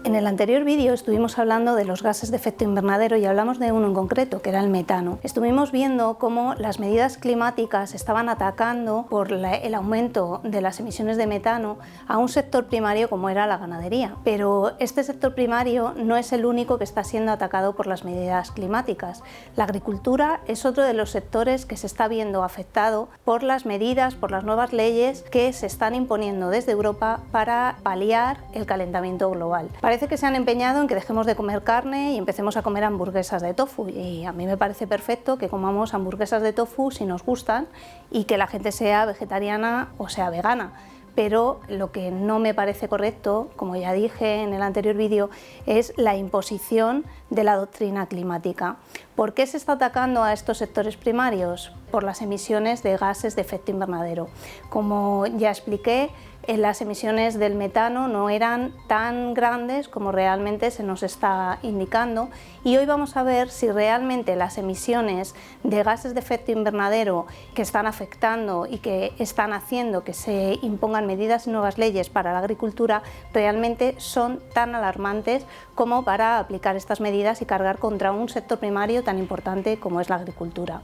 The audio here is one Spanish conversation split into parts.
En el anterior vídeo estuvimos hablando de los gases de efecto invernadero y hablamos de uno en concreto, que era el metano. Estuvimos viendo cómo las medidas climáticas estaban atacando por el aumento de las emisiones de metano a un sector primario como era la ganadería. Pero este sector primario no es el único que está siendo atacado por las medidas climáticas. La agricultura es otro de los sectores que se está viendo afectado por las medidas, por las nuevas leyes que se están imponiendo desde Europa para paliar el calentamiento global. Parece que se han empeñado en que dejemos de comer carne y empecemos a comer hamburguesas de tofu, y a mí me parece perfecto que comamos hamburguesas de tofu si nos gustan y que la gente sea vegetariana o sea vegana. Pero lo que no me parece correcto, como ya dije en el anterior vídeo, es la imposición de la doctrina climática. ¿Por qué se está atacando a estos sectores primarios? Por las emisiones de gases de efecto invernadero. Como ya expliqué, las emisiones del metano no eran tan grandes como realmente se nos está indicando, y hoy vamos a ver si realmente las emisiones de gases de efecto invernadero que están afectando y que están haciendo que se impongan medidas y nuevas leyes para la agricultura realmente son tan alarmantes como para aplicar estas medidas y cargar contra un sector primario tan importante como es la agricultura.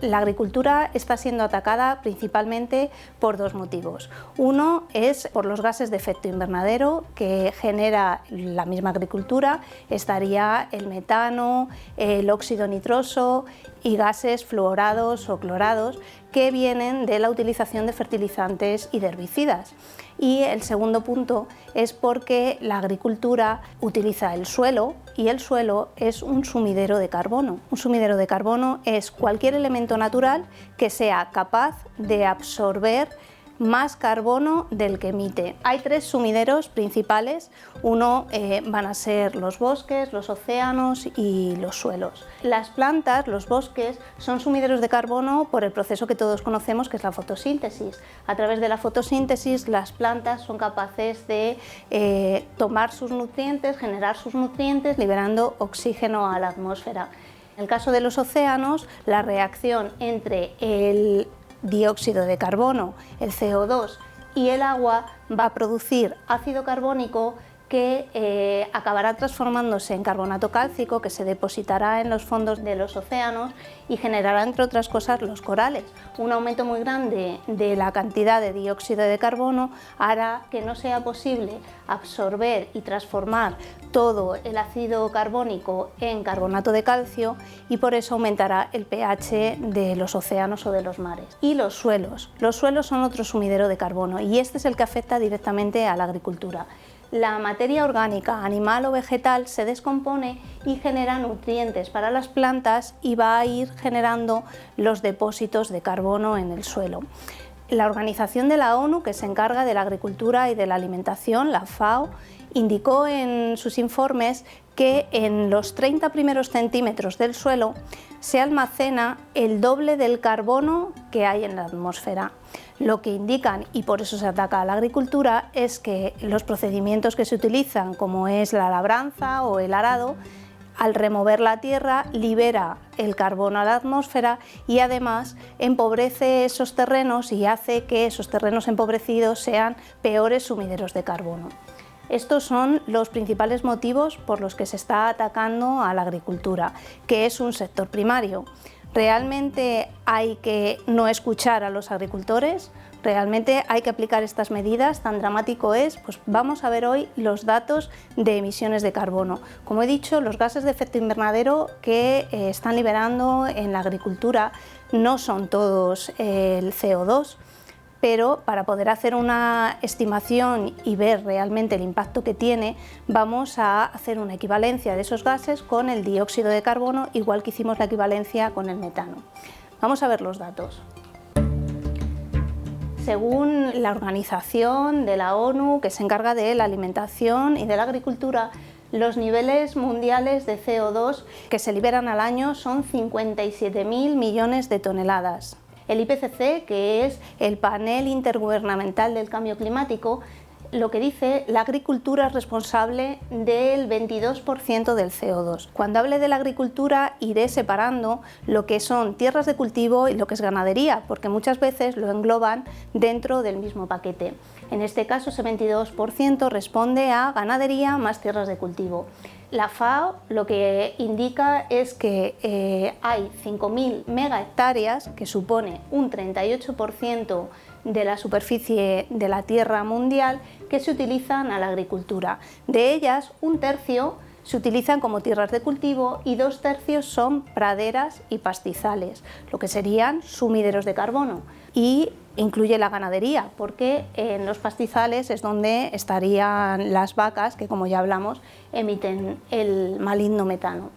La agricultura está siendo atacada principalmente por dos motivos. Uno es por los gases de efecto invernadero que genera la misma agricultura. Estaría el metano, el óxido nitroso y gases fluorados o clorados que vienen de la utilización de fertilizantes y de herbicidas. Y el segundo punto es porque la agricultura utiliza el suelo, y el suelo es un sumidero de carbono. Un sumidero de carbono es cualquier elemento natural que sea capaz de absorber más carbono del que emite. Hay tres sumideros principales. Uno van a ser los bosques, los océanos y los suelos. Las plantas, los bosques, son sumideros de carbono por el proceso que todos conocemos, que es la fotosíntesis. A través de la fotosíntesis, las plantas son capaces de tomar sus nutrientes, generar sus nutrientes, liberando oxígeno a la atmósfera. En el caso de los océanos, la reacción entre el dióxido de carbono, el CO2, y el agua va a producir ácido carbónico que acabará transformándose en carbonato cálcico, que se depositará en los fondos de los océanos y generará, entre otras cosas, los corales. Un aumento muy grande de la cantidad de dióxido de carbono hará que no sea posible absorber y transformar todo el ácido carbónico en carbonato de calcio, y por eso aumentará el pH de los océanos o de los mares. Y los suelos. Los suelos son otro sumidero de carbono, y este es el que afecta directamente a la agricultura. La materia orgánica, animal o vegetal, se descompone y genera nutrientes para las plantas y va a ir generando los depósitos de carbono en el suelo. La Organización de la ONU, que se encarga de la agricultura y de la alimentación, la FAO, indicó en sus informes que en los 30 primeros centímetros del suelo se almacena el doble del carbono que hay en la atmósfera. Lo que indican, y por eso se ataca a la agricultura, es que los procedimientos que se utilizan, como es la labranza o el arado, al remover la tierra libera el carbono a la atmósfera y además empobrece esos terrenos y hace que esos terrenos empobrecidos sean peores sumideros de carbono. Estos son los principales motivos por los que se está atacando a la agricultura, que es un sector primario. ¿Realmente hay que no escuchar a los agricultores? ¿Realmente hay que aplicar estas medidas? ¿Tan dramático es? Pues vamos a ver hoy los datos de emisiones de carbono. Como he dicho, los gases de efecto invernadero que están liberando en la agricultura no son todos el CO2, pero para poder hacer una estimación y ver realmente el impacto que tiene, vamos a hacer una equivalencia de esos gases con el dióxido de carbono, igual que hicimos la equivalencia con el metano. Vamos a ver los datos. Según la organización de la ONU, que se encarga de la alimentación y de la agricultura, los niveles mundiales de CO2 que se liberan al año son 57.000 millones de toneladas. El IPCC, que es el panel intergubernamental del cambio climático, lo que dice, la agricultura es responsable del 22% del CO2. Cuando hable de la agricultura iré separando lo que son tierras de cultivo y lo que es ganadería, porque muchas veces lo engloban dentro del mismo paquete. En este caso ese 22% responde a ganadería más tierras de cultivo. La FAO lo que indica es que hay 5.000 megahectáreas, que supone un 38% de la superficie de la tierra mundial, que se utilizan a la agricultura. De ellas, un tercio se utilizan como tierras de cultivo y 2/3 son praderas y pastizales, lo que serían sumideros de carbono. Y incluye la ganadería, porque en los pastizales es donde estarían las vacas que, como ya hablamos, emiten el maligno metano.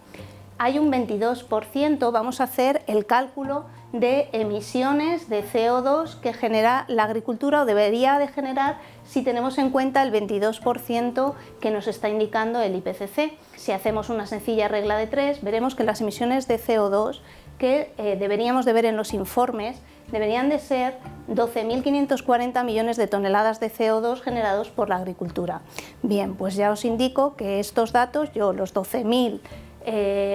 Hay un 22%, vamos a hacer el cálculo de emisiones de CO2 que genera la agricultura o debería de generar si tenemos en cuenta el 22% que nos está indicando el IPCC. Si hacemos una sencilla regla de 3, veremos que las emisiones de CO2 que deberíamos de ver en los informes deberían de ser 12.540 millones de toneladas de CO2 generados por la agricultura. Bien, pues ya os indico que estos datos, yo los 12.000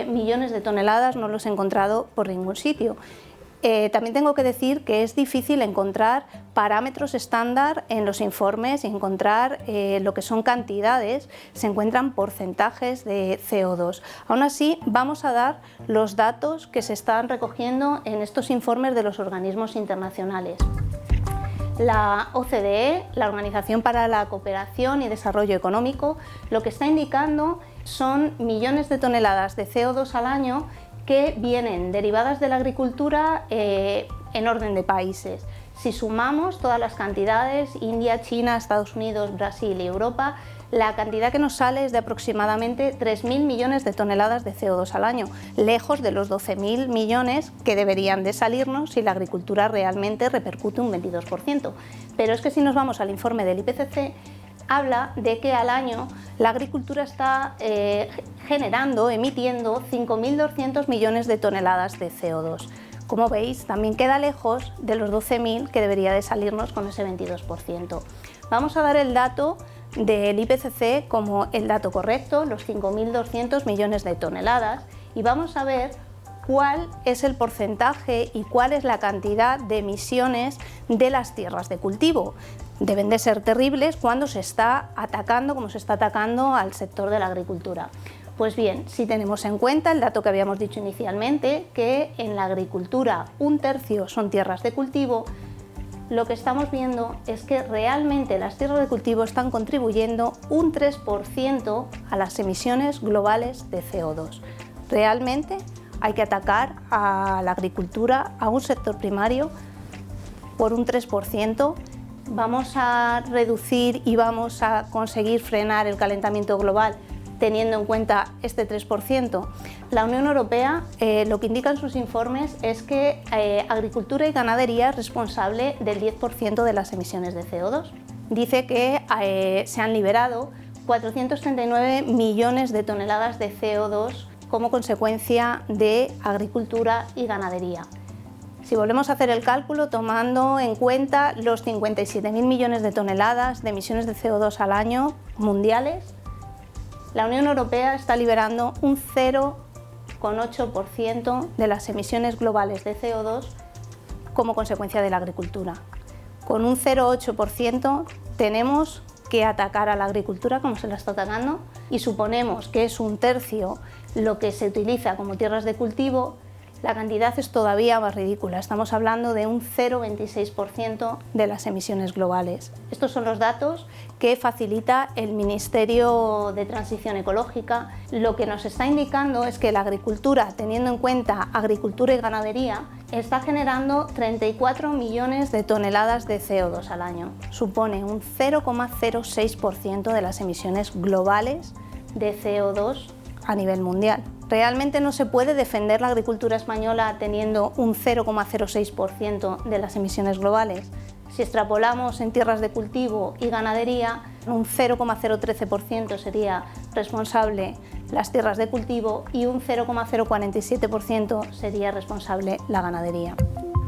millones de toneladas no los he encontrado por ningún sitio. También tengo que decir que es difícil encontrar parámetros estándar en los informes y encontrar lo que son cantidades, se encuentran porcentajes de CO2. Aún así, vamos a dar los datos que se están recogiendo en estos informes de los organismos internacionales. La OCDE, la Organización para la Cooperación y Desarrollo Económico, lo que está indicando son millones de toneladas de CO2 al año que vienen derivadas de la agricultura en orden de países. Si sumamos todas las cantidades, India, China, Estados Unidos, Brasil y Europa, la cantidad que nos sale es de aproximadamente 3.000 millones de toneladas de CO2 al año, lejos de los 12.000 millones que deberían de salirnos si la agricultura realmente repercute un 22%. Pero es que si nos vamos al informe del IPCC, habla de que al año la agricultura está emitiendo 5.200 millones de toneladas de CO2. Como veis, también queda lejos de los 12.000 que debería de salirnos con ese 22%. Vamos a dar el dato del IPCC como el dato correcto, los 5.200 millones de toneladas, y vamos a ver cuál es el porcentaje y cuál es la cantidad de emisiones de las tierras de cultivo. Deben de ser terribles cuando se está atacando, como se está atacando al sector de la agricultura. Pues bien, si tenemos en cuenta el dato que habíamos dicho inicialmente, que en la agricultura 1/3 son tierras de cultivo, lo que estamos viendo es que realmente las tierras de cultivo están contribuyendo un 3% a las emisiones globales de CO2. Realmente hay que atacar a la agricultura, a un sector primario, por un 3%. Vamos a reducir y vamos a conseguir frenar el calentamiento global teniendo en cuenta este 3%. La Unión Europea lo que indica en sus informes es que agricultura y ganadería es responsable del 10% de las emisiones de CO2. Dice que se han liberado 439 millones de toneladas de CO2 como consecuencia de agricultura y ganadería. Si volvemos a hacer el cálculo tomando en cuenta los 57.000 millones de toneladas de emisiones de CO2 al año mundiales, la Unión Europea está liberando un 0,8% de las emisiones globales de CO2 como consecuencia de la agricultura. Con un 0,8% tenemos que atacar a la agricultura como se la está atacando y suponemos que es 1/3 lo que se utiliza como tierras de cultivo. La cantidad es todavía más ridícula, estamos hablando de un 0,26% de las emisiones globales. Estos son los datos que facilita el Ministerio de Transición Ecológica. Lo que nos está indicando es que la agricultura, teniendo en cuenta agricultura y ganadería, está generando 34 millones de toneladas de CO2 al año. Supone un 0,06% de las emisiones globales de CO2 a nivel mundial. Realmente no se puede defender la agricultura española teniendo un 0,06% de las emisiones globales. Si extrapolamos en tierras de cultivo y ganadería, un 0,013% sería responsable las tierras de cultivo y un 0,047% sería responsable la ganadería.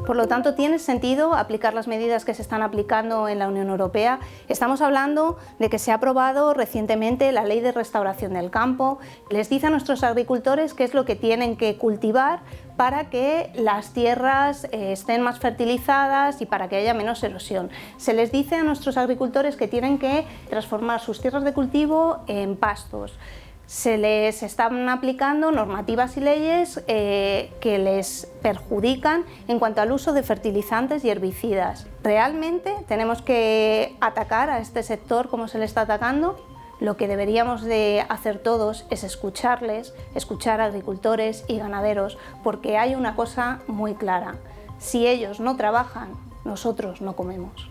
Por lo tanto, tiene sentido aplicar las medidas que se están aplicando en la Unión Europea. Estamos hablando de que se ha aprobado recientemente la Ley de Restauración del Campo. Les dice a nuestros agricultores qué es lo que tienen que cultivar para que las tierras estén más fertilizadas y para que haya menos erosión. Se les dice a nuestros agricultores que tienen que transformar sus tierras de cultivo en pastos. Se les están aplicando normativas y leyes que les perjudican en cuanto al uso de fertilizantes y herbicidas. ¿Realmente tenemos que atacar a este sector como se le está atacando? Lo que deberíamos de hacer todos es escucharles, escuchar a agricultores y ganaderos, porque hay una cosa muy clara: si ellos no trabajan, nosotros no comemos.